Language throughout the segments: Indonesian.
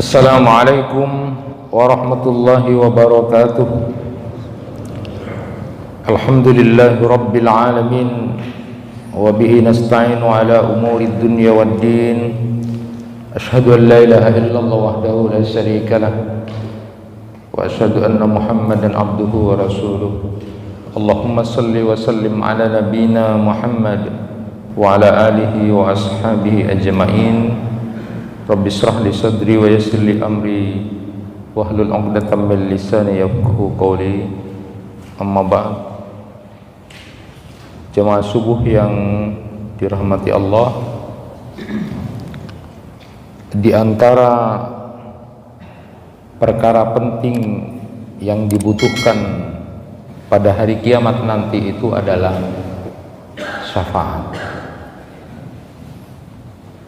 Assalamualaikum warahmatullahi wabarakatuh. Alhamdulillahi rabbil alamin, wa bihi nasta'inu ala umuri dunya waddin. Ashhadu an la ilaha illallah wahdahu la syarika lah, wa ashhadu anna Muhammadan abduhu wa rasuluh. Allahumma salli wa sallim ala nabiyyina Muhammad wa ala alihi wa ashabihi ajma'in. Rabbi shrah li sadri wa yassir li amri wahlul 'uqdatam min lisani yafqahu qawli. Amma ba'd. Jemaah subuh yang dirahmati Allah, di antara perkara penting yang dibutuhkan pada hari kiamat nanti itu adalah syafaat.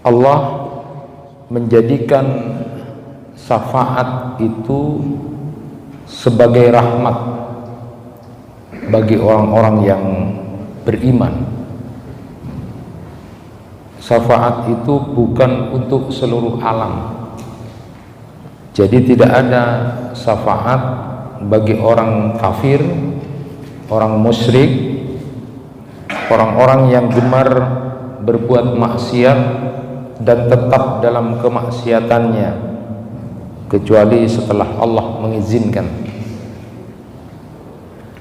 Allah menjadikan syafaat itu sebagai rahmat bagi orang-orang yang beriman. Syafaat itu bukan untuk seluruh alam. Jadi tidak ada syafaat bagi orang kafir, orang musyrik, orang-orang yang gemar berbuat maksiat dan tetap dalam kemaksiatannya, kecuali setelah Allah mengizinkan.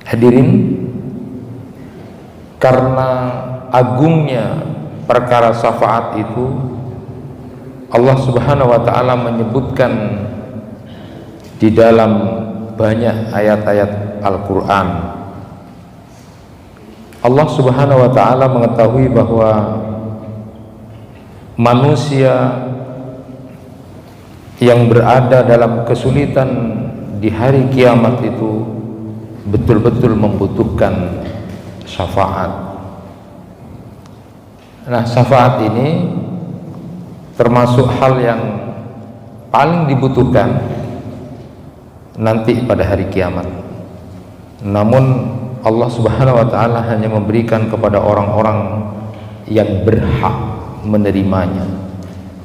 Hadirin, karena agungnya perkara syafaat itu, Allah Subhanahu wa taala menyebutkan di dalam banyak ayat-ayat Al-Qur'an. Allah Subhanahu wa taala mengetahui bahwa manusia yang berada dalam kesulitan di hari kiamat itu betul-betul membutuhkan syafaat. Nah, syafaat ini termasuk hal yang paling dibutuhkan nanti pada hari kiamat. Namun Allah Subhanahu wa taala hanya memberikan kepada orang-orang yang berhak menerimanya.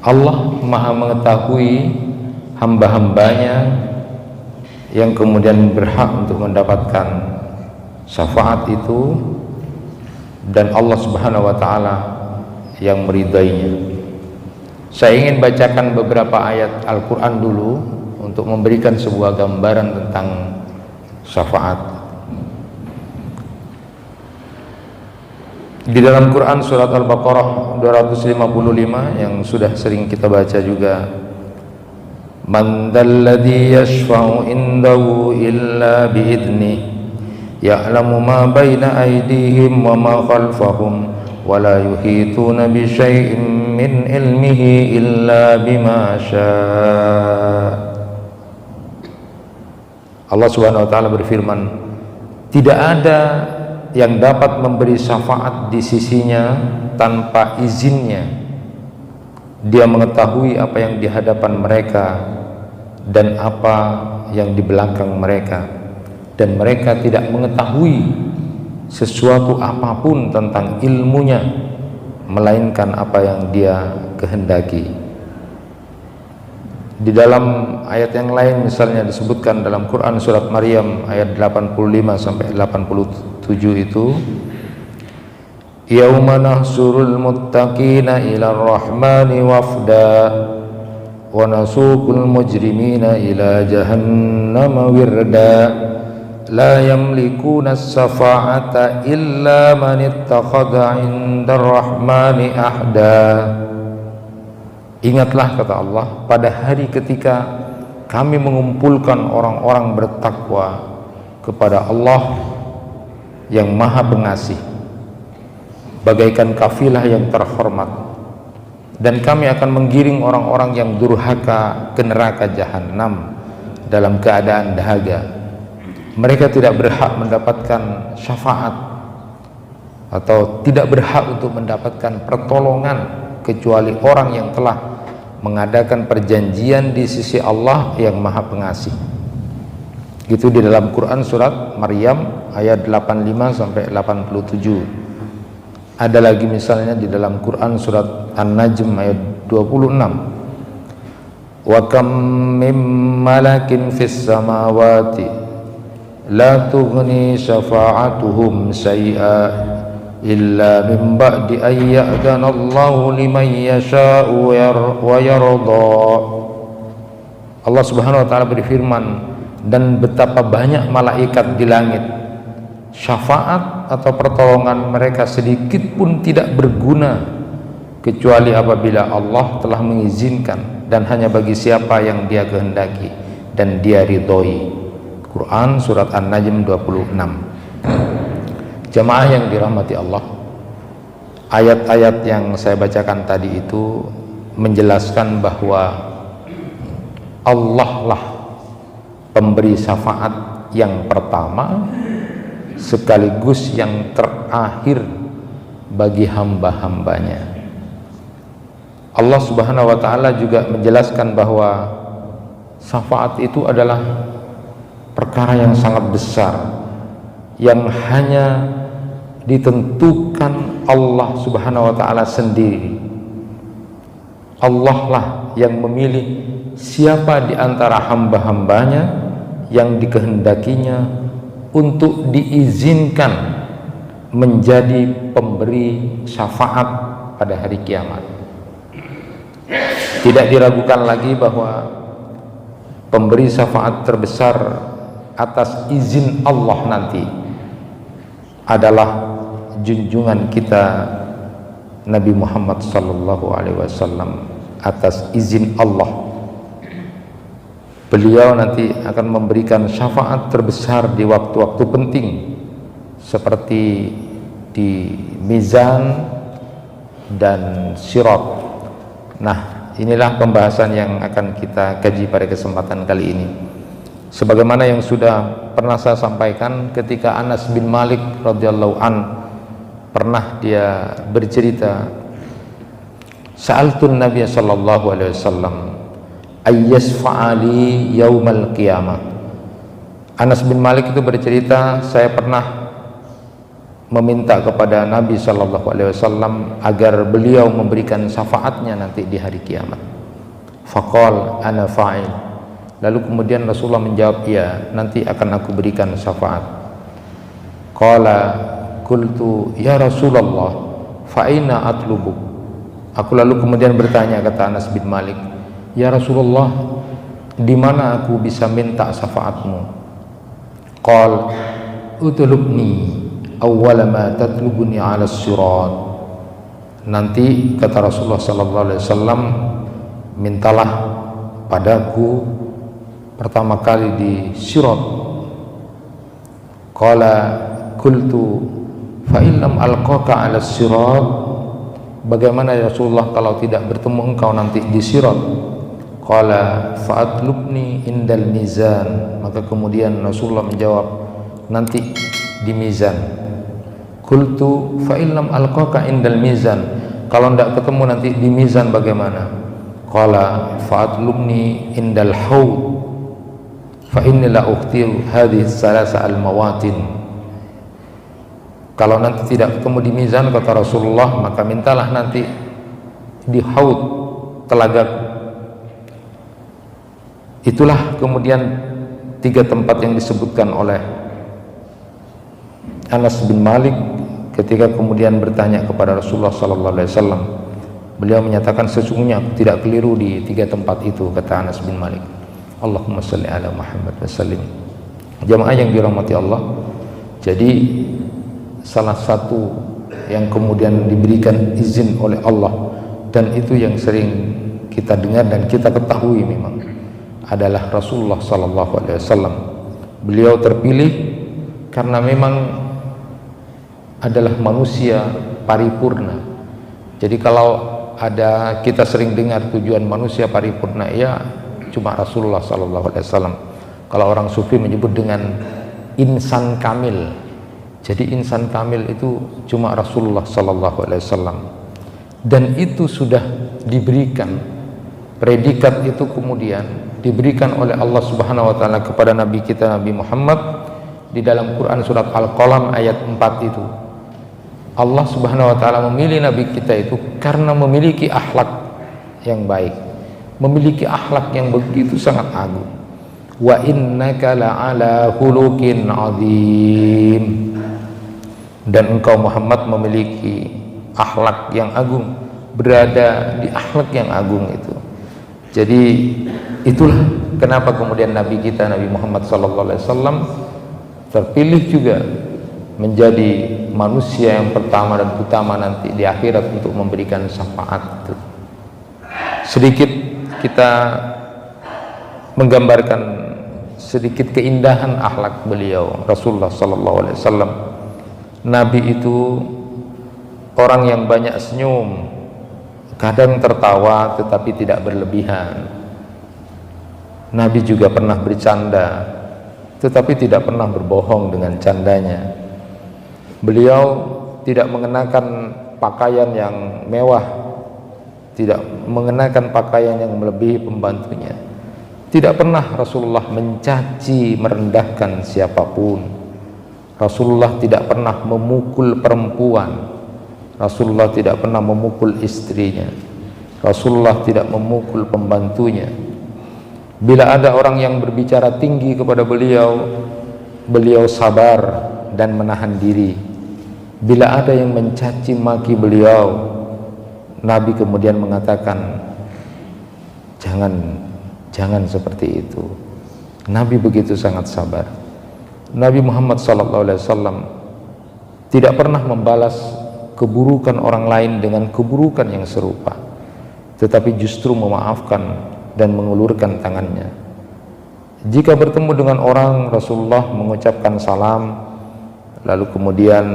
Allah Maha mengetahui hamba-hambanya yang kemudian berhak untuk mendapatkan syafaat itu, dan Allah Subhanahu wa taala yang meridainya. Saya ingin bacakan beberapa ayat Al-Qur'an dulu untuk memberikan sebuah gambaran tentang syafaat. Di dalam Quran surat Al-Baqarah 255 yang sudah sering kita baca juga, man dalladzi yashfa'u indahu illa bi'idnih ya'lamu ma baina aydihim wa ma khalfahum wa la yuhituna bi syai'in min ilmihi illa bima syaa'. Allah Subhanahu wa taala berfirman, tidak ada yang dapat memberi syafaat di sisinya tanpa izinnya. Dia mengetahui apa yang di hadapan mereka dan apa yang di belakang mereka, dan mereka tidak mengetahui sesuatu apapun tentang ilmunya melainkan apa yang dia kehendaki. Di dalam ayat yang lain misalnya disebutkan dalam Quran surat Maryam ayat 85 sampai 87 itu, yauma nahsurul muttaqina ila rahmani wafda wa nasuqul mujrimina ila jahannama wirda la yamlikuna as-safa'ata illa man ittakhadha 'inda ar-rahmani ahda. Ingatlah, kata Allah, pada hari ketika kami mengumpulkan orang-orang bertakwa kepada Allah yang Maha Pengasih, bagaikan kafilah yang terhormat, dan kami akan menggiring orang-orang yang durhaka ke neraka jahanam dalam keadaan dahaga. Mereka tidak berhak mendapatkan syafaat atau tidak berhak untuk mendapatkan pertolongan kecuali orang yang telah mengadakan perjanjian di sisi Allah yang Maha Pengasih. Gitu di dalam Quran surat Maryam ayat 85 sampai 87. Ada lagi misalnya di dalam Quran surat An-Najm ayat 26. wa kam mim malakin fis samawati la tughni syafa'atuhum syai'a illa min ba'di an ya'dana Allahu liman yasha'u wa yarda. Allah Subhanahu wa taala berfirman, dan betapa banyak malaikat di langit, syafaat atau pertolongan mereka sedikit pun tidak berguna kecuali apabila Allah telah mengizinkan, dan hanya bagi siapa yang Dia kehendaki dan Dia ridhoi. Quran surat An-Najm 26. Jamaah yang dirahmati Allah, ayat-ayat yang saya bacakan tadi itu menjelaskan bahwa Allah lah pemberi syafaat yang pertama sekaligus yang terakhir bagi hamba-hambanya. Allah Subhanahu wa taala juga menjelaskan bahwa syafaat itu adalah perkara yang sangat besar yang hanya ditentukan Allah Subhanahu wa taala sendiri. Allah lah yang memilih siapa di antara hamba-hambanya yang dikehendakinya untuk diizinkan menjadi pemberi syafaat pada hari kiamat. Tidak diragukan lagi bahwa pemberi syafaat terbesar atas izin Allah nanti adalah junjungan kita Nabi Muhammad SAW. Atas izin Allah beliau nanti akan memberikan syafaat terbesar di waktu-waktu penting seperti di mizan dan sirat. Nah, inilah pembahasan yang akan kita kaji pada kesempatan kali ini. Sebagaimana yang sudah pernah saya sampaikan ketika Anas bin Malik radhiyallahu an pernah dia bercerita, sa'altun Nabi sallallahu alaihi wasallam ayyasfa'ali yaumal qiyamah. Anas bin Malik itu bercerita, saya pernah meminta kepada Nabi sallallahu alaihi wasallam agar beliau memberikan syafaatnya nanti di hari kiamat. Faqal ana fa'il. Lalu kemudian Rasulullah menjawab, iya, nanti akan aku berikan syafaat. Qala qultu ya Rasulullah fa aina atlubu. Aku lalu kemudian bertanya, kata Anas bin Malik, ya Rasulullah, di mana aku bisa minta syafaatmu? Qal utlubni awwala ma tatlubuni 'ala sirat. Nanti kata Rasulullah sallallahu alaihi wasallam, mintalah padaku pertama kali di sirat. Qala qultu fa illam alqaka 'ala sirat. Bagaimana ya Rasulullah kalau tidak bertemu engkau nanti di sirat? Qala fa'atlubni indal mizan. Maka kemudian Rasulullah menjawab, nanti di mizan. Qultu fa illam alqaka indal mizan. Kalau tidak ketemu nanti di mizan bagaimana? Qala fa'atlubni indal haud. Fa inni la ukhtiru hadhihi salasa al mawatin. Kalau nanti tidak ketemu di mizan, kata Rasulullah, maka mintalah nanti di haud, telagaku. Itulah kemudian 3 tempat yang disebutkan oleh Anas bin Malik ketika kemudian bertanya kepada Rasulullah SAW. Beliau menyatakan, sesungguhnya aku tidak keliru di 3 tempat itu, kata Anas bin Malik. Allahumma salli ala Muhammad wa sallim. Jamaah yang dirahmati Allah, jadi salah satu yang kemudian diberikan izin oleh Allah, dan itu yang sering kita dengar dan kita ketahui memang, adalah Rasulullah SAW. Beliau terpilih karena memang adalah manusia paripurna. Jadi kalau ada, kita sering dengar tujuan manusia paripurna, ya cuma Rasulullah SAW. Kalau orang sufi menyebut dengan insan kamil. Jadi insan kamil itu cuma Rasulullah SAW, dan itu sudah diberikan predikat itu kemudian diberikan oleh Allah Subhanahu wa taala kepada Nabi kita Nabi Muhammad di dalam Quran surat Al-Qalam ayat 4 itu. Allah Subhanahu wa taala memilih Nabi kita itu karena memiliki akhlak yang baik, memiliki akhlak yang begitu sangat agung. Wa innaka la'ala khuluqin azim. Dan engkau Muhammad memiliki akhlak yang agung, berada di akhlak yang agung itu. Jadi itulah kenapa kemudian Nabi kita, Nabi Muhammad SAW terpilih juga menjadi manusia yang pertama dan utama nanti di akhirat untuk memberikan syafaat. Sedikit kita menggambarkan sedikit keindahan akhlak beliau, Rasulullah SAW. Nabi itu orang yang banyak senyum, kadang tertawa tetapi tidak berlebihan. Nabi juga pernah bercanda tetapi tidak pernah berbohong dengan candanya. Beliau tidak mengenakan pakaian yang mewah, tidak mengenakan pakaian yang melebihi pembantunya. Tidak pernah Rasulullah mencaci, merendahkan siapapun. Rasulullah tidak pernah memukul perempuan. Rasulullah tidak pernah memukul istrinya. Rasulullah tidak memukul pembantunya. Bila ada orang yang berbicara tinggi kepada beliau, beliau sabar dan menahan diri. Bila ada yang mencaci maki beliau, Nabi kemudian mengatakan, jangan seperti itu. Nabi begitu sangat sabar. Nabi Muhammad SAW tidak pernah membalas keburukan orang lain dengan keburukan yang serupa, tetapi justru memaafkan dan mengulurkan tangannya. Jika bertemu dengan orang, Rasulullah mengucapkan salam, lalu kemudian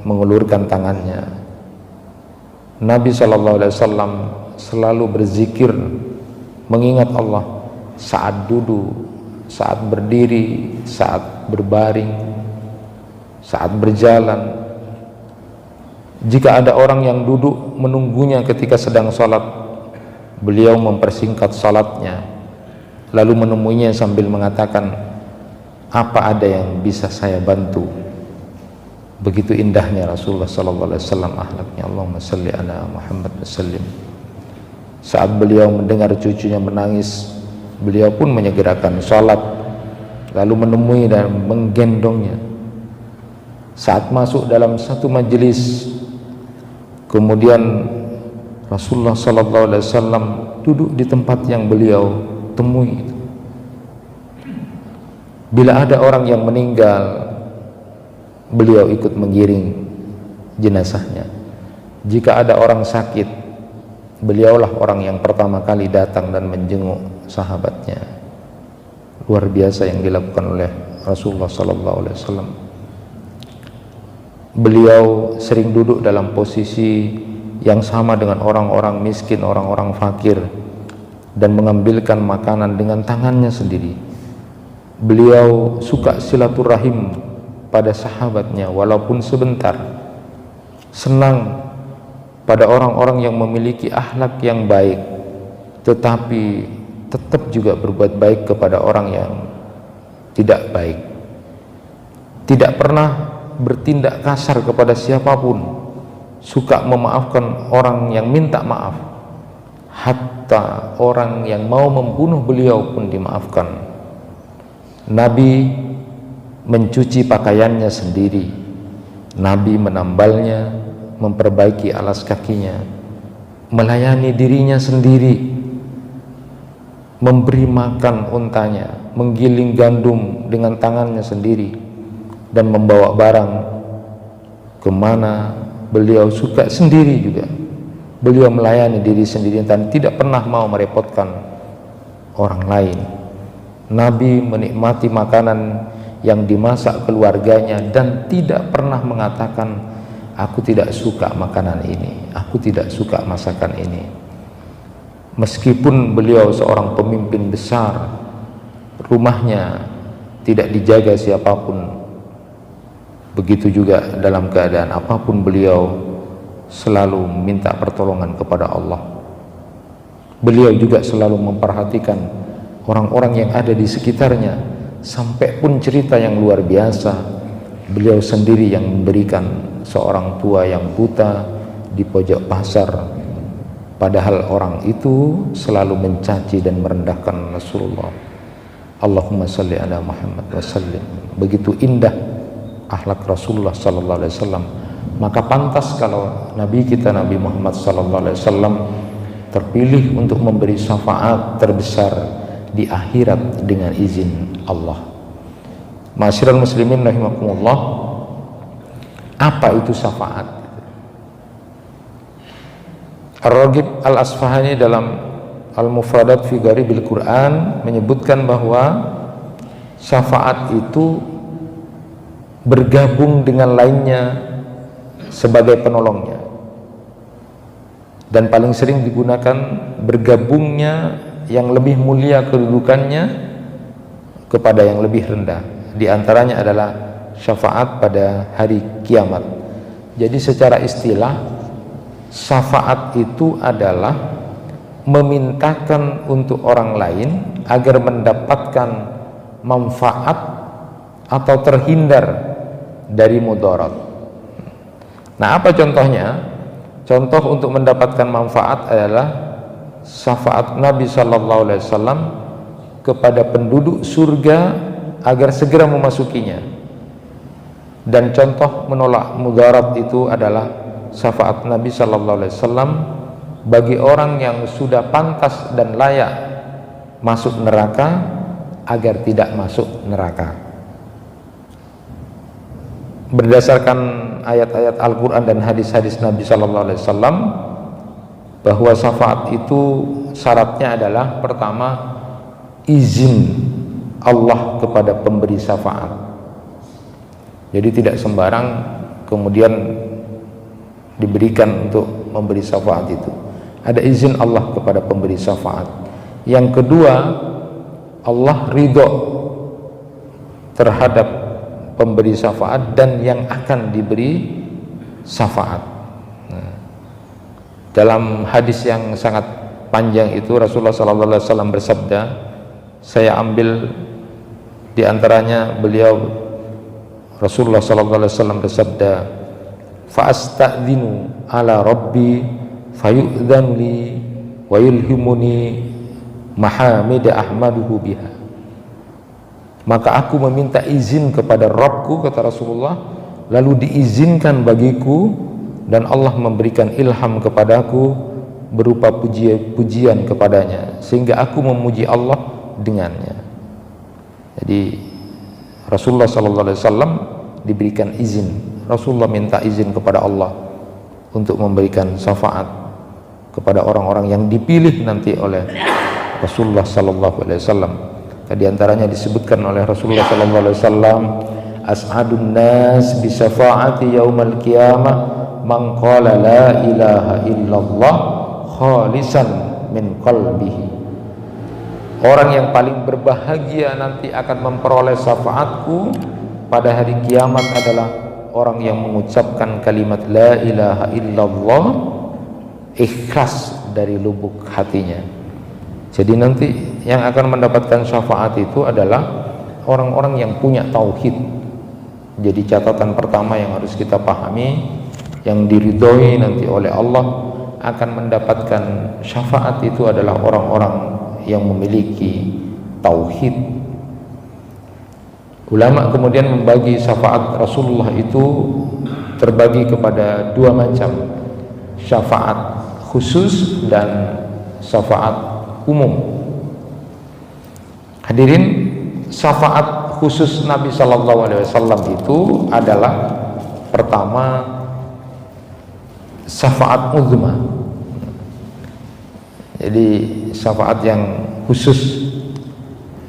mengulurkan tangannya. Nabi SAW selalu berzikir, mengingat Allah saat duduk, saat berdiri, saat berbaring, saat berjalan. Jika ada orang yang duduk menunggunya ketika sedang sholat, beliau mempersingkat sholatnya, lalu menemuinya sambil mengatakan, apa ada yang bisa saya bantu? Begitu indahnya Rasulullah SAW akhlaknya. Allahumma salli ala Muhammad wasallim. Saat beliau mendengar cucunya menangis, beliau pun menyegerakan sholat, lalu menemui dan menggendongnya. Saat masuk dalam satu majelis, kemudian Rasulullah SAW duduk di tempat yang beliau temui. Bila ada orang yang meninggal, beliau ikut mengiring jenazahnya. Jika ada orang sakit, beliaulah orang yang pertama kali datang dan menjenguk sahabatnya. Luar biasa yang dilakukan oleh Rasulullah SAW. Beliau sering duduk dalam posisi yang sama dengan orang-orang miskin, orang-orang fakir, dan mengambilkan makanan dengan tangannya sendiri. Beliau suka silaturahim pada sahabatnya walaupun sebentar. Senang pada orang-orang yang memiliki akhlak yang baik, tetapi tetap juga berbuat baik kepada orang yang tidak baik. Tidak pernah bertindak kasar kepada siapapun. Suka memaafkan orang yang minta maaf. Hatta orang yang mau membunuh beliau pun dimaafkan. Nabi mencuci pakaiannya sendiri. Nabi menambalnya, memperbaiki alas kakinya, melayani dirinya sendiri, memberi makan untanya, menggiling gandum dengan tangannya sendiri, dan membawa barang kemana beliau suka sendiri juga. Beliau melayani diri sendiri dan tidak pernah mau merepotkan orang lain. Nabi menikmati makanan yang dimasak keluarganya dan tidak pernah mengatakan, aku tidak suka makanan ini, aku tidak suka masakan ini. Meskipun beliau seorang pemimpin besar, rumahnya tidak dijaga siapapun. Begitu juga dalam keadaan apapun beliau selalu minta pertolongan kepada Allah. Beliau juga selalu memperhatikan orang-orang yang ada di sekitarnya, sampai pun cerita yang luar biasa, beliau sendiri yang memberikan seorang tua yang buta di pojok pasar padahal orang itu selalu mencaci dan merendahkan Rasulullah. Allahumma salli ala Muhammad wa sallim. Begitu indah akhlak Rasulullah sallallahu alaihi wasallam, maka pantas kalau Nabi kita Nabi Muhammad sallallahu alaihi wasallam terpilih untuk memberi syafaat terbesar di akhirat dengan izin Allah. Ma'asyiral muslimin rahimakumullah, apa itu syafaat? Ar-Raghib Al-Asfahani dalam Al-Mufradat fi Gharibil Quran menyebutkan bahwa syafaat itu bergabung dengan lainnya sebagai penolongnya, dan paling sering digunakan bergabungnya yang lebih mulia kedudukannya kepada yang lebih rendah. Di antaranya adalah syafaat pada hari kiamat. Jadi secara istilah, syafaat itu adalah memintakan untuk orang lain agar mendapatkan manfaat atau terhindar dari mudarat. Nah, apa contohnya? Contoh untuk mendapatkan manfaat adalah syafaat Nabi Sallallahu Alaihi Wasallam kepada penduduk surga agar segera memasukinya. Dan contoh menolak mudarat itu adalah syafaat Nabi Sallallahu Alaihi Wasallam bagi orang yang sudah pantas dan layak masuk neraka agar tidak masuk neraka. Berdasarkan ayat-ayat Al-Quran dan hadis-hadis Nabi Sallallahu Alaihi Wasallam, bahwa syafaat itu syaratnya adalah pertama, izin Allah kepada pemberi syafaat. Jadi tidak sembarang kemudian diberikan untuk memberi syafaat itu. Ada izin Allah kepada pemberi syafaat. Yang kedua, Allah ridho terhadap pemberi syafaat dan yang akan diberi syafaat. Nah, dalam hadis yang sangat panjang itu Rasulullah SAW bersabda, saya ambil di antaranya beliau Rasulullah SAW bersabda, fa'asta'dinu ala rabbi fayu'dhan li wa yulhimuni mahamida ahmaduhu biha. Maka aku meminta izin kepada Rabbku, kata Rasulullah, lalu diizinkan bagiku dan Allah memberikan ilham kepadaku berupa pujian kepadanya sehingga aku memuji Allah dengannya. Jadi Rasulullah SAW diberikan izin. Rasulullah minta izin kepada Allah untuk memberikan syafaat kepada orang-orang yang dipilih nanti oleh Rasulullah SAW. Di antaranya disebutkan oleh Rasulullah SAW, as'adun nas bi syafaati yaumal qiyamah man qala la ilaha illallah khalisan min qalbihi. Orang yang paling berbahagia nanti akan memperoleh syafaatku pada hari kiamat adalah orang yang mengucapkan kalimat la ilaha illallah ikhlas dari lubuk hatinya. Jadi nanti yang akan mendapatkan syafaat itu adalah orang-orang yang punya tauhid. Jadi catatan pertama yang harus kita pahami, yang diridhoi nanti oleh Allah akan mendapatkan syafaat itu adalah orang-orang yang memiliki tauhid. Ulama kemudian membagi syafaat Rasulullah itu terbagi kepada dua macam, syafaat khusus dan syafaat umum. Hadirin, syafaat khusus Nabi Sallallahu Alaihi Wasallam itu adalah pertama syafaat uzma. Jadi syafaat yang khusus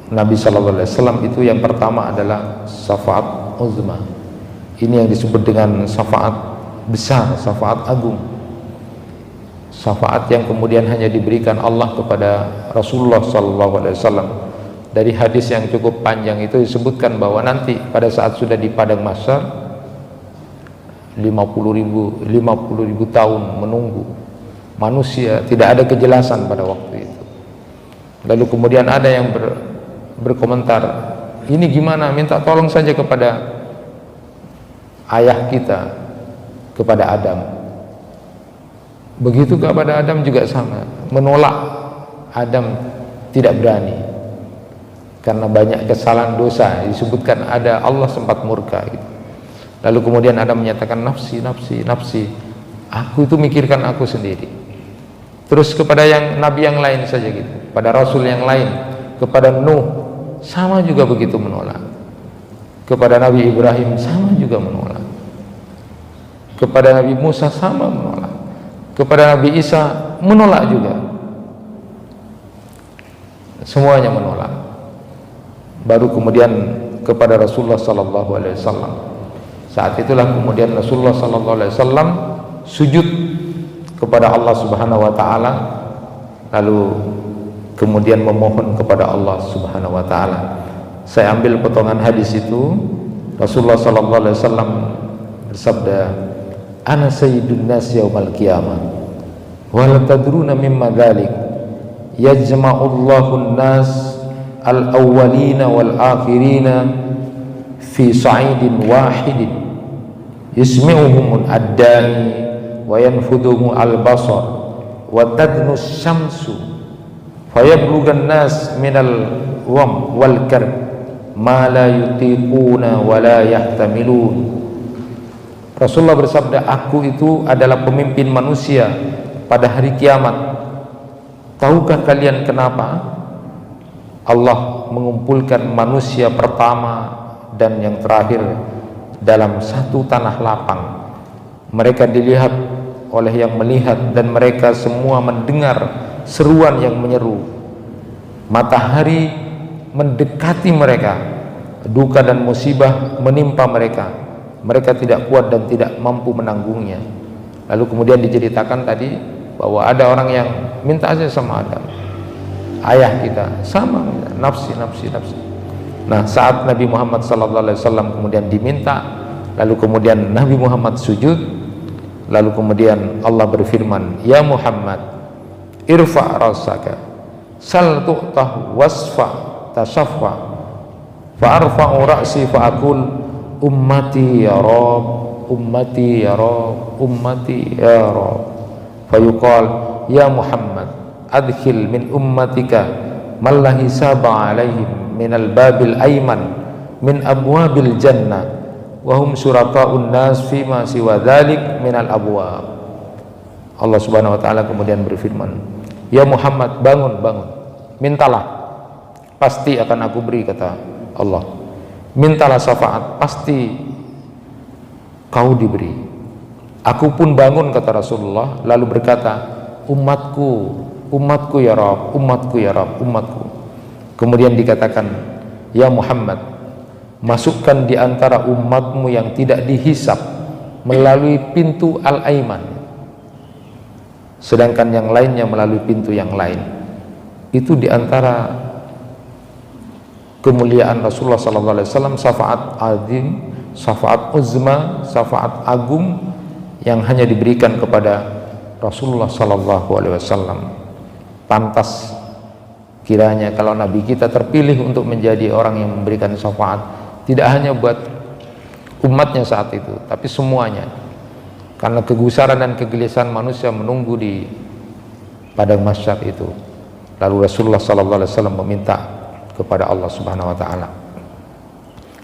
Nabi Sallallahu Alaihi Wasallam itu yang pertama adalah syafaat uzma. Ini yang disebut dengan syafaat besar, syafaat agung. Syafaat yang kemudian hanya diberikan Allah kepada Rasulullah SAW. Dari hadis yang cukup panjang itu disebutkan bahwa nanti pada saat sudah di padang mahsyar 50.000 tahun menunggu manusia, tidak ada kejelasan pada waktu itu. Lalu kemudian ada yang berkomentar, ini gimana, minta tolong saja kepada ayah kita, kepada Adam. Begitu kepada Adam juga sama, menolak. Adam tidak berani karena banyak kesalahan dosa, disebutkan ada Allah sempat murka gitu. Lalu kemudian Adam menyatakan nafsi, nafsi, nafsi, aku itu mikirkan aku sendiri. Terus kepada yang nabi yang lain saja gitu, pada rasul yang lain, kepada Nuh sama juga begitu menolak, kepada Nabi Ibrahim sama juga menolak, kepada Nabi Musa sama menolak, kepada Nabi Isa menolak juga. Semuanya menolak. Baru kemudian kepada Rasulullah sallallahu alaihi wasallam. Saat itulah kemudian Rasulullah sallallahu alaihi wasallam sujud kepada Allah Subhanahu wa taala, lalu kemudian memohon kepada Allah Subhanahu wa taala. Saya ambil potongan hadis itu. Rasulullah sallallahu alaihi wasallam bersabda, "Ana sayyidun nas yaumal qiyamah. Wa la tadruna mimma dzalik. Yajma'ullahu an-nas al-awwalina wal akhirina fi sa'idin wahidin yusmi'uhum ad-da'i wa yanfuduhum al-basar wa tadnu syamsu fayablugan nas minal wam wal karb ma la yutiquna wa la yahtamilun." Rasulullah bersabda, aku itu adalah pemimpin manusia pada hari kiamat. Tahukah kalian kenapa Allah mengumpulkan manusia pertama dan yang terakhir dalam satu tanah lapang? Mereka dilihat oleh yang melihat dan mereka semua mendengar seruan yang menyeru. Matahari mendekati mereka, duka dan musibah menimpa mereka. Mereka tidak kuat dan tidak mampu menanggungnya. Lalu kemudian diceritakan tadi bahwa ada orang yang minta aja sama Adam, ayah kita sama, nafsi, nafsi, nafsi. Nah, saat Nabi Muhammad SAW kemudian diminta, lalu kemudian Nabi Muhammad sujud, lalu kemudian Allah berfirman, ya Muhammad, irfa' rasaka, sal tu'tah wasfa tasaffa, fa'arfa'u ra'si fa'akul ummati ya Rab, ummati ya Rab, ummati ya Rab. Fayuqal ya Muhammad adkhil min ummatika man la hisaba alaihim minal babil ayman min abwabil jannah wa hum syuraka'un nas fima siwa dzalik minal abwab. Allah Subhanahu wa taala kemudian berfirman, ya Muhammad, bangun, bangun, mintalah, pasti akan aku beri, kata Allah. Mintalah syafaat, pasti kau diberi. Aku pun bangun, kata Rasulullah, lalu berkata, umatku, umatku ya Rabb, umatku ya Rabb, umatku. Kemudian dikatakan, ya Muhammad, masukkan di antara umatmu yang tidak dihisap melalui pintu Al-Aiman, sedangkan yang lainnya melalui pintu yang lain. Itu di antara kemuliaan Rasulullah SAW, syafaat azim, syafaat uzma, syafaat agung yang hanya diberikan kepada Rasulullah SAW. Pantas kiranya kalau Nabi kita terpilih untuk menjadi orang yang memberikan syafaat, tidak hanya buat umatnya saat itu, tapi semuanya, karena kegusaran dan kegelisahan manusia menunggu di padang mahsyar itu. Lalu Rasulullah SAW meminta kepada Allah Subhanahu wa taala.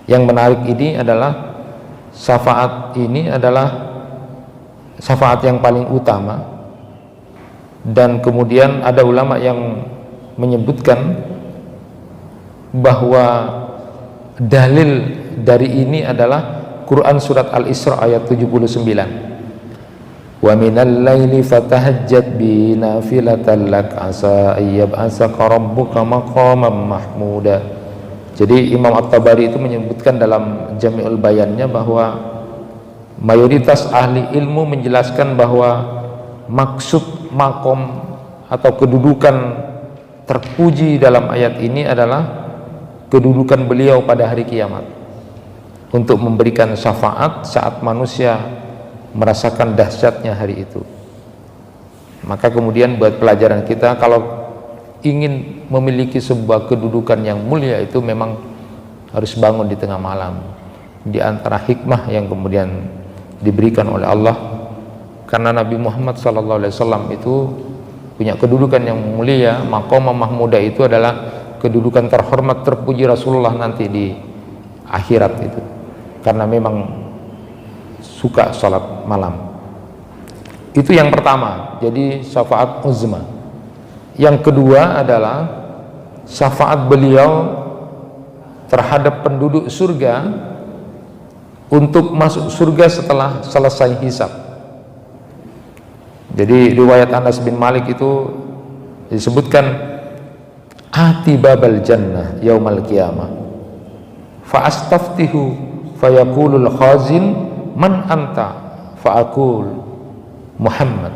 Yang menarik ini adalah syafaat ini adalah syafaat yang paling utama, dan kemudian ada ulama yang menyebutkan bahwa dalil dari ini adalah Quran surat Al-Isra ayat 79. Wa minal laili fatahajjat bi nafilatan lak asa ayyab'asaka rabbuka maqaman mahmuda. Jadi Imam At-Tabari itu menyebutkan dalam Jami'ul Bayannya bahwa mayoritas ahli ilmu menjelaskan bahwa maksud makom atau kedudukan terpuji dalam ayat ini adalah kedudukan beliau pada hari kiamat, untuk memberikan syafaat saat manusia merasakan dahsyatnya hari itu. Maka kemudian buat pelajaran kita, kalau ingin memiliki sebuah kedudukan yang mulia itu memang harus bangun di tengah malam. Di antara hikmah yang kemudian diberikan oleh Allah karena Nabi Muhammad SAW itu punya kedudukan yang mulia. Maqamah mahmudah itu adalah kedudukan terhormat, terpuji Rasulullah nanti di akhirat itu, karena memang suka sholat malam. Itu yang pertama, jadi syafaat uzma. Yang kedua adalah syafaat beliau terhadap penduduk surga untuk masuk surga setelah selesai hisab. Jadi riwayat Anas bin Malik itu disebutkan, ati babal jannah yaumal qiyamah fa astaftihu fayaqulul khazin man anta fa aqul Muhammad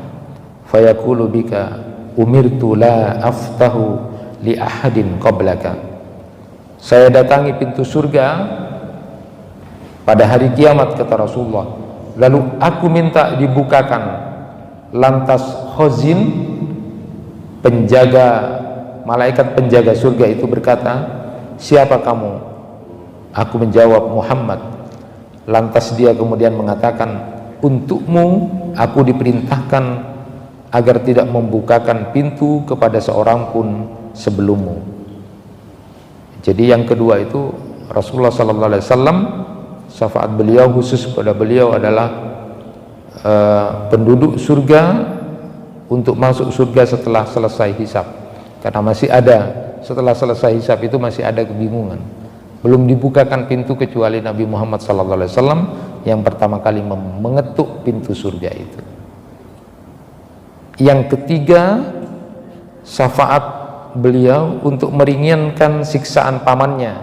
fayaqulu bika umirtu la aftahu li ahadin qablaka. Saya datangi pintu surga pada hari kiamat, kata Rasulullah, lalu aku minta dibukakan. Lantas khazin, malaikat penjaga surga itu berkata, siapa kamu? Aku menjawab, Muhammad. Lantas dia kemudian mengatakan, untukmu aku diperintahkan agar tidak membukakan pintu kepada seorang pun sebelummu. Jadi yang kedua itu Rasulullah SAW, syafaat beliau khusus pada beliau adalah penduduk surga untuk masuk surga setelah selesai hisab. Karena masih ada, setelah selesai hisab itu masih ada kebingungan, belum dibukakan pintu kecuali Nabi Muhammad SAW yang pertama kali mengetuk pintu surga itu. Yang ketiga, syafaat beliau untuk meringankan siksaan pamannya,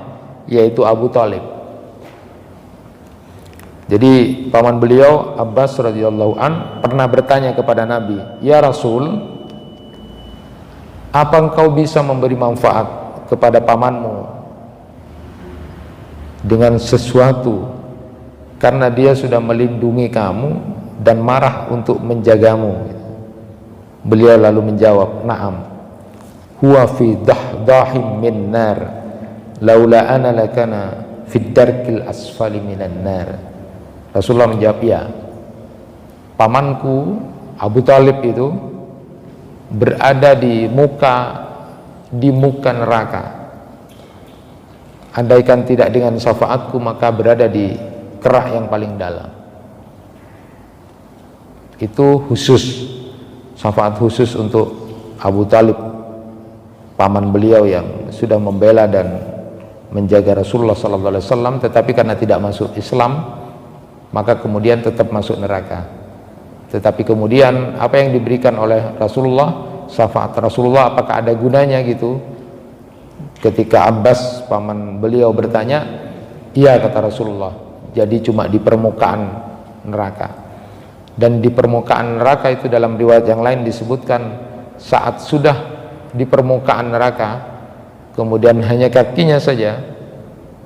yaitu Abu Thalib. Jadi paman beliau Abbas radhiyallahu an pernah bertanya kepada Nabi, ya Rasul, apa engkau bisa memberi manfaat kepada pamanmu dengan sesuatu, karena dia sudah melindungi kamu dan marah untuk menjagamu. Beliau lalu menjawab, na'am, huwa fi dahdahim min nar laula ana lakana fid darkil asfali minan nar. Rasulullah menjawab, ya, pamanku Abu Thalib itu berada di muka neraka. Andaikan tidak dengan syafaatku maka berada di kerak yang paling dalam. Itu khusus, syafaat khusus untuk Abu Thalib, paman beliau yang sudah membela dan menjaga Rasulullah SAW, tetapi karena tidak masuk Islam maka kemudian tetap masuk neraka. Tetapi kemudian apa yang diberikan oleh Rasulullah, syafaat Rasulullah, apakah ada gunanya gitu? Ketika Abbas paman beliau bertanya, iya, kata Rasulullah, jadi cuma di permukaan neraka. Dan di permukaan neraka itu dalam riwayat yang lain disebutkan, saat sudah di permukaan neraka kemudian hanya kakinya saja,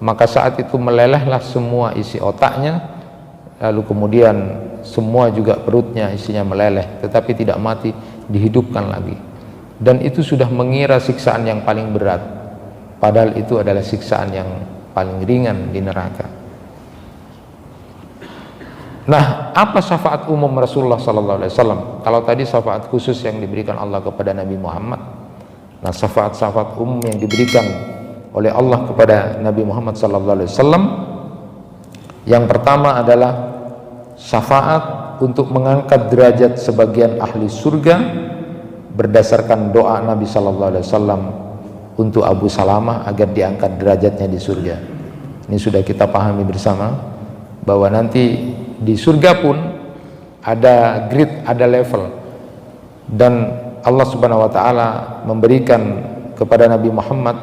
maka saat itu melelehlah semua isi otaknya, lalu kemudian semua juga perutnya isinya meleleh, tetapi tidak mati, dihidupkan lagi. Dan itu sudah mengira siksaan yang paling berat, padahal itu adalah siksaan yang paling ringan di neraka. Nah, apa syafaat umum Rasulullah SAW? Kalau tadi syafaat khusus yang diberikan Allah kepada Nabi Muhammad, nah syafaat-syafaat umum yang diberikan oleh Allah kepada Nabi Muhammad SAW, yang pertama adalah syafaat untuk mengangkat derajat sebagian ahli surga berdasarkan doa Nabi SAW untuk Abu Salamah agar diangkat derajatnya di surga. Ini sudah kita pahami bersama bahwa nanti di surga pun ada grade, ada level, dan Allah Subhanahu wa taala memberikan kepada Nabi Muhammad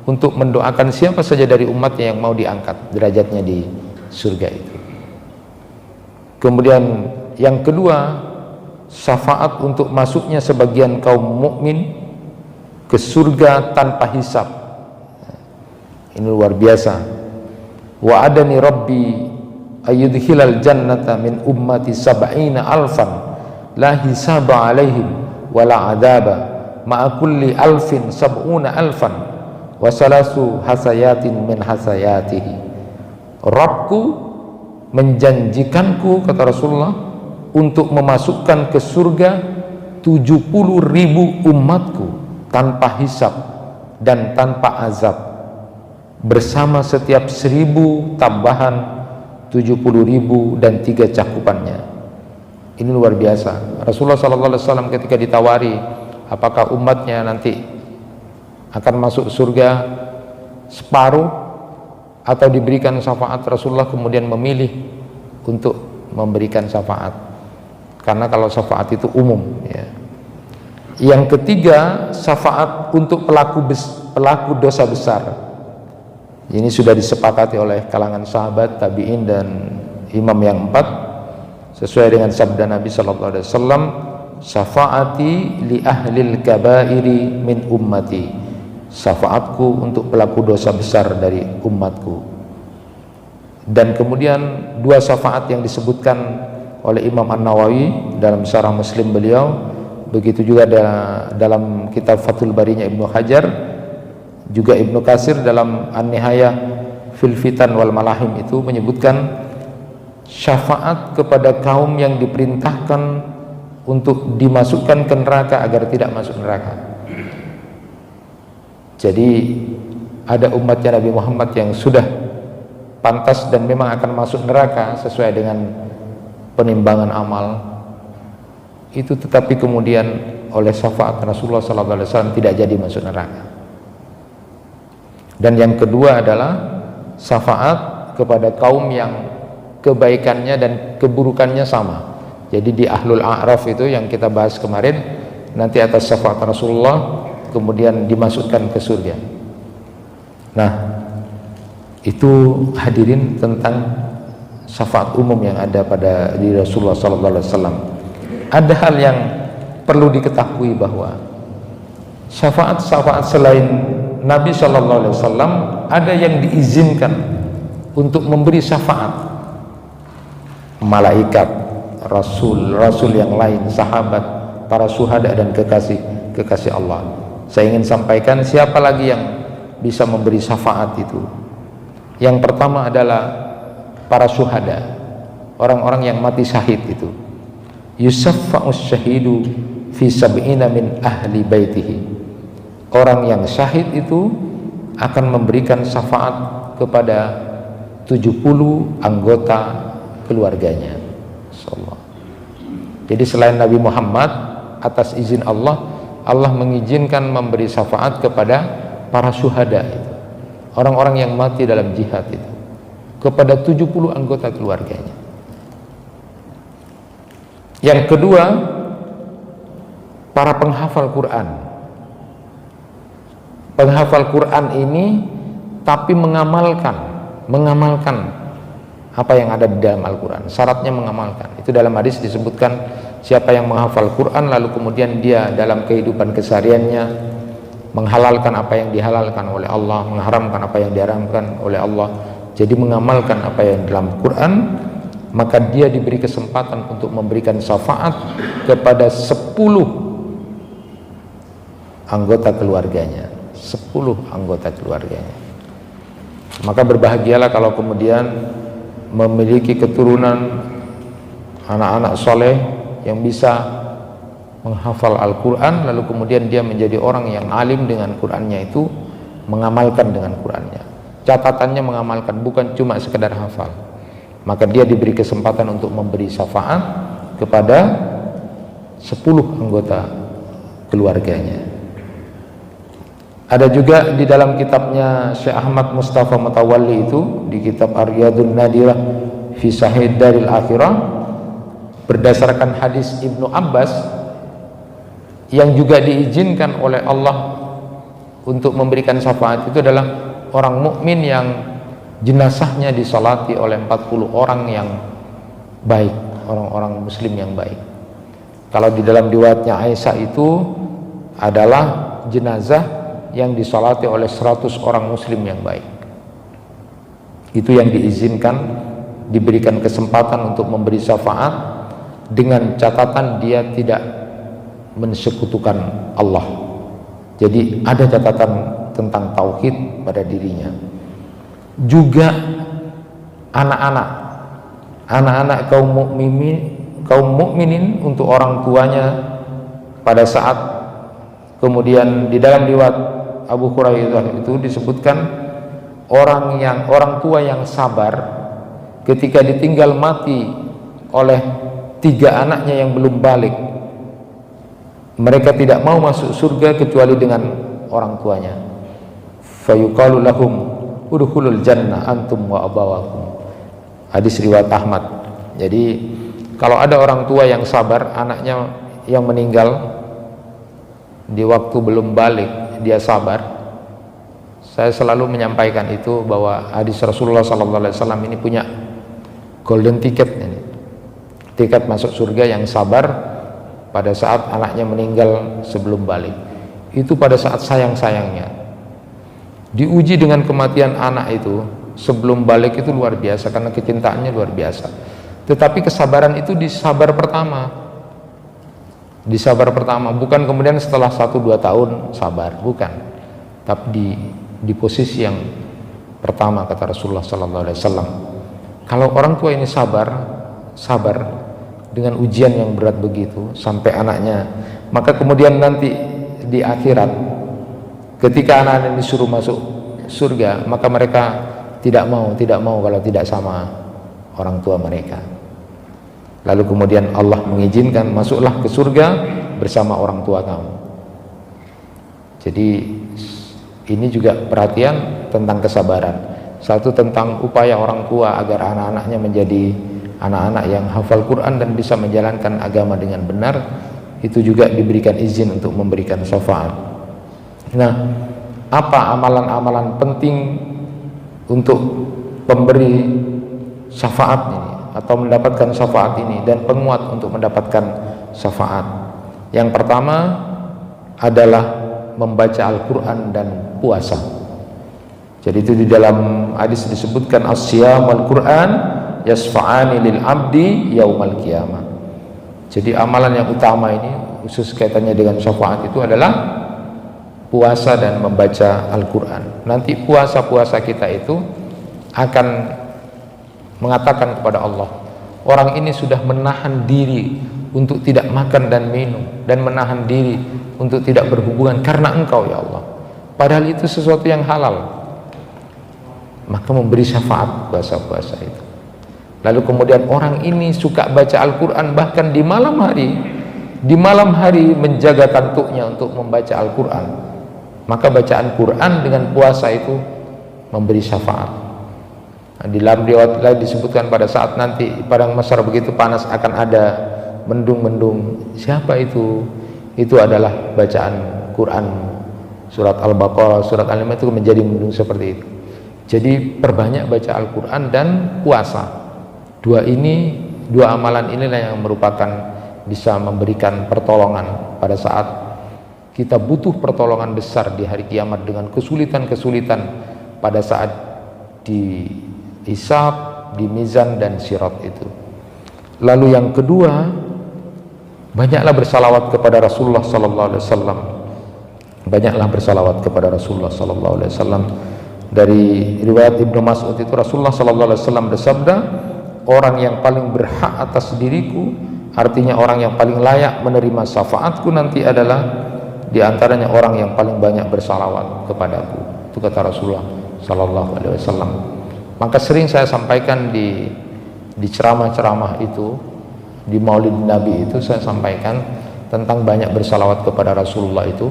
untuk mendoakan siapa saja dari umatnya yang mau diangkat derajatnya di surga itu. Kemudian yang kedua, syafaat untuk masuknya sebagian kaum mukmin ke surga tanpa hisab. Ini luar biasa. Wa adani rabbi ayyudkhilal jannata min ummati sab'ina alfan la hisaba alaihim wala adaba ma'a kulli alfin sab'una alfan wa salasu hasayatin min hasayatihi. Rabbku menjanjikanku, kata Rasulullah, untuk memasukkan ke surga 70.000 umatku tanpa hisab dan tanpa azab, bersama setiap 1.000 tambahan 70.000 dan 3 cakupannya. Ini luar biasa. Rasulullah SAW ketika ditawari apakah umatnya nanti akan masuk surga separuh atau diberikan syafaat, Rasulullah kemudian memilih untuk memberikan syafaat, karena kalau syafaat itu umum ya. Yang ketiga, syafaat untuk pelaku dosa besar. Ini sudah disepakati oleh kalangan sahabat, tabi'in dan imam yang 4 sesuai dengan sabda Nabi sallallahu alaihi wasallam, syafaati li ahlil kabairi min ummati, syafaatku untuk pelaku dosa besar dari umatku. Dan kemudian 2 syafaat yang disebutkan oleh Imam An-Nawawi dalam Syarah Muslim beliau, begitu juga dalam kitab Fathul Barinya Ibnu Hajar, juga Ibnu Katsir dalam An-Nihayah fil Fitan wal Malahim itu menyebutkan syafaat kepada kaum yang diperintahkan untuk dimasukkan ke neraka agar tidak masuk neraka. Jadi ada umatnya Nabi Muhammad yang sudah pantas dan memang akan masuk neraka sesuai dengan penimbangan amal itu, tetapi kemudian oleh syafaat Rasulullah SAW tidak jadi masuk neraka. Dan yang kedua adalah syafaat kepada kaum yang kebaikannya dan keburukannya sama. Jadi di Ahlul A'raf itu yang kita bahas kemarin, nanti atas syafaat Rasulullah kemudian dimasukkan ke surga. Nah, itu hadirin tentang syafaat umum yang ada pada diri Rasulullah SAW. Ada hal yang perlu diketahui bahwa syafaat-syafaat selain Nabi SAW ada yang diizinkan untuk memberi syafaat. Malaikat, rasul yang lain, sahabat, para syuhada dan kekasih Allah. Saya ingin sampaikan siapa lagi yang bisa memberi syafaat itu. Yang pertama adalah para syuhada, orang-orang yang mati syahid itu. Yusaffa'us syahidu fi sab'ina min ahli baitihi. Orang yang syahid itu akan memberikan syafaat kepada 70 anggota keluarganya. Jadi selain Nabi Muhammad, atas izin Allah, Allah mengizinkan memberi syafaat kepada para syuhada itu, orang-orang yang mati dalam jihad itu, kepada 70 anggota keluarganya. Yang kedua, para penghafal Quran. Penghafal Quran ini tapi mengamalkan apa yang ada di dalam Al-Quran. Syaratnya mengamalkan. Itu dalam hadis disebutkan, siapa yang menghafal Quran lalu kemudian dia dalam kehidupan kesehariannya menghalalkan apa yang dihalalkan oleh Allah, mengharamkan apa yang diharamkan oleh Allah, jadi mengamalkan apa yang dalam Quran, maka dia diberi kesempatan untuk memberikan syafaat kepada 10 anggota keluarganya. 10 anggota keluarganya. Maka berbahagialah kalau kemudian memiliki keturunan anak-anak soleh yang bisa menghafal Al-Quran, lalu kemudian dia menjadi orang yang alim dengan Qurannya itu, mengamalkan dengan Qurannya. Catatannya mengamalkan, bukan cuma sekedar hafal. Maka dia diberi kesempatan untuk memberi syafaat kepada 10 anggota keluarganya. Ada juga di dalam kitabnya Syekh Ahmad Mustafa Mutawalli itu, di kitab Ar-Riyadun Nadirah fi Sahih Daril Akhirah, berdasarkan hadis Ibnu Abbas yang juga diizinkan oleh Allah untuk memberikan syafaat, itu adalah orang mukmin yang jenazahnya disolati oleh 40 orang yang baik, orang-orang muslim yang baik. Kalau di dalam riwayatnya Aisyah itu adalah jenazah yang disolati oleh 100 orang muslim yang baik. Itu yang diizinkan, diberikan kesempatan untuk memberi syafaat dengan catatan dia tidak mensekutukan Allah. Jadi ada catatan tentang tauhid pada dirinya. Juga anak-anak kaum kaum mukminin, untuk orang tuanya pada saat kemudian di dalam riwayat Abu Hurairah itu disebutkan orang tua yang sabar ketika ditinggal mati oleh 3 anaknya yang belum balik, mereka tidak mau masuk surga kecuali dengan orang tuanya. Fayuqalu lahum udkhulul jannah antum wa abawakum. Hadis riwayat Ahmad. Jadi kalau ada orang tua yang sabar, anaknya yang meninggal di waktu belum balik, dia sabar. Saya selalu menyampaikan itu, bahwa hadis Rasulullah SAW ini punya golden ticket ini, tiket masuk surga yang sabar pada saat anaknya meninggal sebelum balik. Itu pada saat sayang-sayangnya diuji dengan kematian anak itu sebelum balik, itu luar biasa karena kecintaannya luar biasa. Tetapi kesabaran itu di sabar pertama, bukan kemudian setelah 1-2 tahun sabar, bukan, tapi di posisi yang pertama, kata Rasulullah SAW. Kalau orang tua ini sabar dengan ujian yang berat begitu sampai anaknya, maka kemudian nanti di akhirat ketika anak-anak disuruh masuk surga, maka mereka tidak mau kalau tidak sama orang tua mereka. Lalu kemudian Allah mengizinkan, masuklah ke surga bersama orang tua kamu. Jadi ini juga perhatian tentang kesabaran. Satu, tentang upaya orang tua agar anak-anaknya menjadi anak-anak yang hafal Quran dan bisa menjalankan agama dengan benar. Itu juga diberikan izin untuk memberikan syafaat. Nah, apa amalan-amalan penting untuk pemberi syafaat ini atau mendapatkan syafaat ini, dan penguat untuk mendapatkan syafaat? Yang pertama adalah membaca Al-Quran dan puasa. Jadi itu di dalam hadis disebutkan as-siyam wal Quran yasfa'ani lil abdi yaumal qiyamah. Jadi amalan yang utama ini, khusus kaitannya dengan syafaat, itu adalah puasa dan membaca Al-Quran. Nanti puasa-puasa kita itu akan mengatakan kepada Allah, orang ini sudah menahan diri untuk tidak makan dan minum, dan menahan diri untuk tidak berhubungan karena Engkau ya Allah, padahal itu sesuatu yang halal. Maka memberi syafaat puasa-puasa itu. Lalu kemudian orang ini suka baca Al-Quran, bahkan di malam hari menjaga kantuknya untuk membaca Al-Quran. Maka bacaan Quran dengan puasa itu memberi syafaat. Nah, di dalam riwayat lain disebutkan pada saat nanti padang mahsyar begitu panas akan ada mendung-mendung. Siapa itu? Itu adalah bacaan Quran, surat Al-Baqarah, surat Al-Imran itu menjadi mendung seperti itu. Jadi perbanyak baca Al-Quran dan puasa. Dua amalan inilah yang merupakan bisa memberikan pertolongan pada saat kita butuh pertolongan besar di hari kiamat, dengan kesulitan-kesulitan pada saat di hisab, di mizan dan sirat itu. Lalu yang kedua, banyaklah bersalawat kepada Rasulullah sallallahu alaihi wasallam. Banyaklah bersalawat kepada Rasulullah sallallahu alaihi wasallam. Dari riwayat Ibnu Mas'ud itu Rasulullah sallallahu alaihi wasallam bersabda, orang yang paling berhak atas diriku, artinya orang yang paling layak menerima syafaatku nanti adalah di antaranya orang yang paling banyak bersalawat kepadaku. Itu kata Rasulullah sallallahu alaihi wasallam. Maka sering saya sampaikan di ceramah-ceramah itu, di Maulid Nabi itu saya sampaikan tentang banyak bersalawat kepada Rasulullah itu.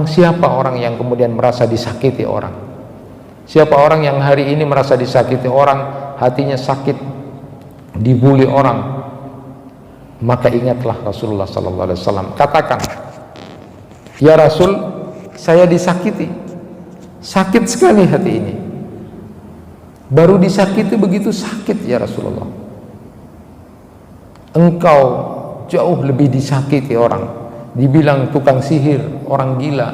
Siapa orang yang kemudian merasa disakiti orang? Siapa orang yang hari ini merasa disakiti orang, hatinya sakit, dibuli orang? Maka ingatlah Rasulullah sallallahu alaihi wasallam. Katakan, ya Rasul, saya disakiti, sakit sekali hati ini. Baru disakiti begitu sakit ya Rasulullah. Engkau jauh lebih disakiti orang, dibilang tukang sihir, orang gila,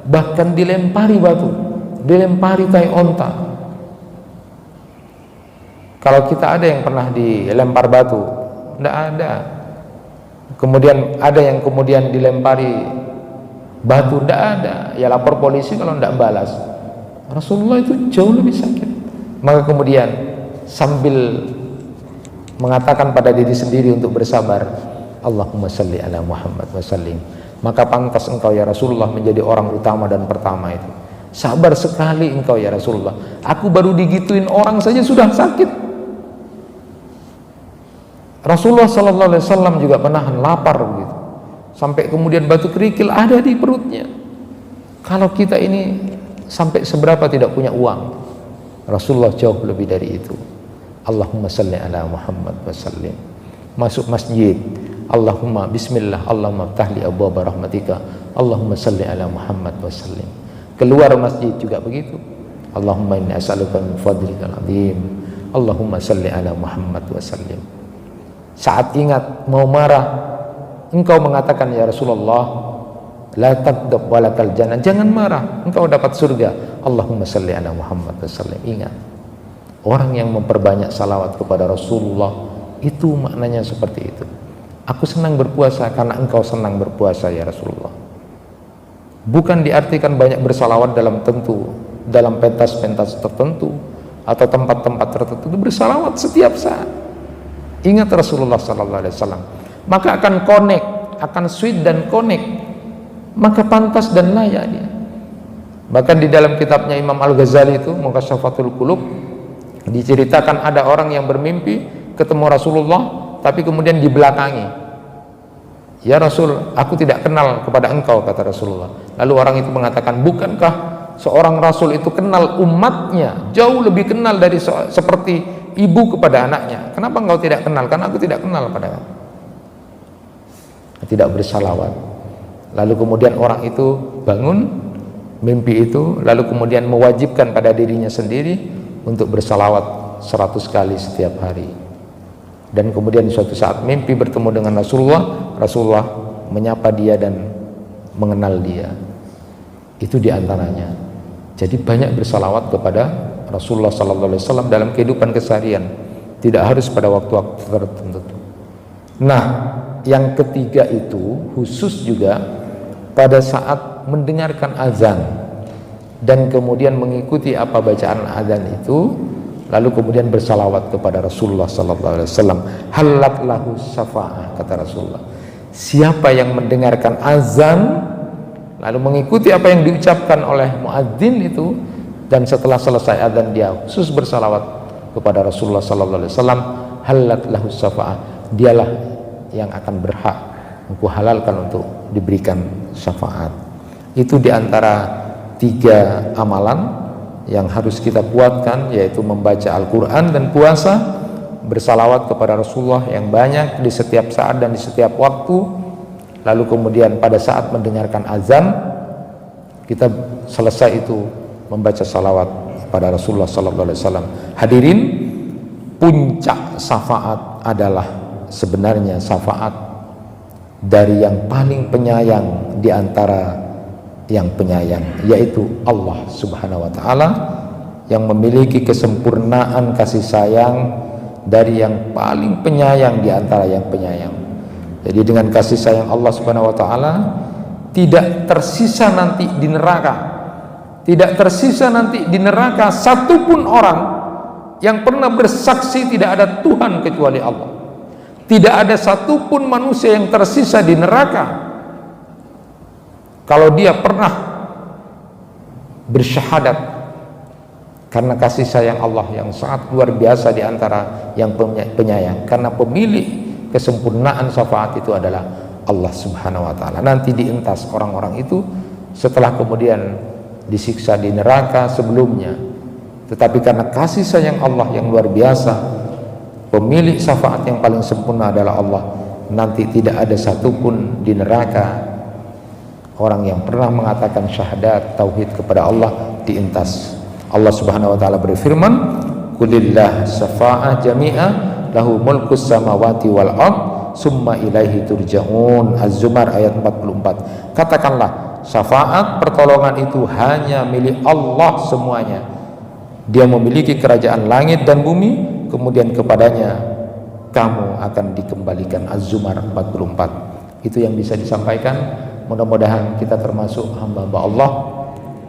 bahkan dilempari batu, dilempari tai onta. Kalau kita ada yang pernah dilempar batu? Tidak ada. Kemudian ada yang kemudian dilempari batu? Tidak ada. Ya lapor polisi kalau tidak balas. Rasulullah itu jauh lebih sakit. Maka kemudian sambil mengatakan pada diri sendiri untuk bersabar, Allahumma salli ala Muhammad wa sallim, maka pantas engkau ya Rasulullah menjadi orang utama dan pertama itu. Sabar sekali engkau ya Rasulullah, aku baru digituin orang saja sudah sakit. Rasulullah sallallahu alaihi wasallam juga menahan lapar begitu, sampai kemudian batu kerikil ada di perutnya. Kalau kita ini sampai seberapa tidak punya uang, Rasulullah jauh lebih dari itu. Allahumma salli ala Muhammad wa sallim. Masuk masjid, Allahumma bismillah, Allahumma ftahli abwaaba rahmatika, Allahumma salli ala Muhammad wa sallim. Keluar masjid juga begitu, Allahumma inni as'aluka min fadlikal azim, Allahumma salli ala Muhammad wa sallim. Saat ingat mau marah, engkau mengatakan ya Rasulullah, la taghdab walakal jannah, jangan marah, engkau dapat surga, Allahumma salli ala Muhammad wa sallim. Ingat, orang yang memperbanyak salawat kepada Rasulullah itu maknanya seperti itu. Aku senang berpuasa karena engkau senang berpuasa ya Rasulullah. Bukan diartikan banyak bersalawat dalam pentas-pentas tertentu atau tempat-tempat tertentu, bersalawat setiap saat. Ingat Rasulullah sallallahu alaihi wasallam, maka akan connect, akan sweet dan connect, maka pantas dan layak dia. Bahkan di dalam kitabnya Imam Al-Ghazali itu Mukasyfatul Qulub, diceritakan ada orang yang bermimpi ketemu Rasulullah tapi kemudian dibelakangi. Ya Rasul, aku tidak kenal kepada engkau, kata Rasulullah. Lalu orang itu mengatakan, bukankah seorang Rasul itu kenal umatnya, jauh lebih kenal dari seperti ibu kepada anaknya. Kenapa engkau tidak kenal? Karena aku tidak kenal pada kamu. Tidak bersalawat. Lalu kemudian orang itu bangun mimpi itu, lalu kemudian mewajibkan pada dirinya sendiri untuk bersalawat 100 kali setiap hari. Dan kemudian suatu saat mimpi bertemu dengan Rasulullah, Rasulullah menyapa dia dan mengenal dia. Itu diantaranya. Jadi banyak bersalawat kepada Rasulullah sallallahu alaihi wasallam dalam kehidupan keseharian, tidak harus pada waktu-waktu tertentu. Nah, yang ketiga itu khusus juga pada saat mendengarkan azan dan kemudian mengikuti apa bacaan azan itu, lalu kemudian bersalawat kepada Rasulullah sallallahu alaihi wasallam. Halat lahu syafa'ah, kata Rasulullah. Siapa yang mendengarkan azan lalu mengikuti apa yang diucapkan oleh muadzin itu, dan setelah selesai azan dia khusus bersalawat kepada Rasulullah sallallahu alaihi wasallam, halat lahu syafa'ah, dialah yang akan berhak aku halalkan untuk diberikan syafaat. Itu diantara 3 amalan yang harus kita kuatkan, yaitu membaca Al-Quran dan puasa, bersalawat kepada Rasulullah yang banyak di setiap saat dan di setiap waktu. Lalu kemudian pada saat mendengarkan azan, kita selesai itu membaca salawat kepada Rasulullah SAW. Hadirin, puncak syafaat adalah sebenarnya syafaat dari yang paling penyayang di antara yang penyayang, yaitu Allah Subhanahu wa Ta'ala, yang memiliki kesempurnaan kasih sayang dari yang paling penyayang di antara yang penyayang. Jadi dengan kasih sayang Allah Subhanahu wa Ta'ala, tidak tersisa nanti di neraka, tidak tersisa nanti di neraka satupun orang yang pernah bersaksi tidak ada Tuhan kecuali Allah. Tidak ada satupun manusia yang tersisa di neraka kalau dia pernah bersyahadat karena kasih sayang Allah yang sangat luar biasa di antara yang penyayang. Karena pemilik kesempurnaan syafaat itu adalah Allah Subhanahu wa Ta'ala. Nanti dientas orang-orang itu setelah kemudian disiksa di neraka sebelumnya, tetapi karena kasih sayang Allah yang luar biasa, pemilik syafaat yang paling sempurna adalah Allah, nanti tidak ada satupun di neraka orang yang pernah mengatakan syahadat tauhid kepada Allah dientas. Allah Subhanahu wa Ta'ala berfirman, qulillah syafa'ah jami'a lahu mulkus samawati wal ard summa ilaihi turja'un. Az-Zumar ayat 44. Katakanlah, syafaat pertolongan itu hanya milik Allah semuanya. Dia memiliki kerajaan langit dan bumi, kemudian kepadanya kamu akan dikembalikan. Az-Zumar 44. Itu yang bisa disampaikan. Mudah-mudahan kita termasuk hamba-hamba Allah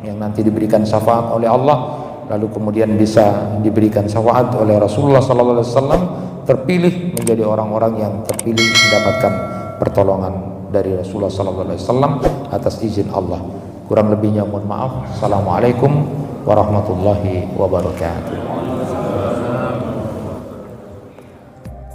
yang nanti diberikan syafaat oleh Allah lalu kemudian bisa diberikan syafaat oleh Rasulullah SAW, terpilih menjadi orang-orang yang terpilih mendapatkan pertolongan dari Rasulullah SAW atas izin Allah. Kurang lebihnya mohon maaf. Assalamualaikum warahmatullahi wabarakatuh.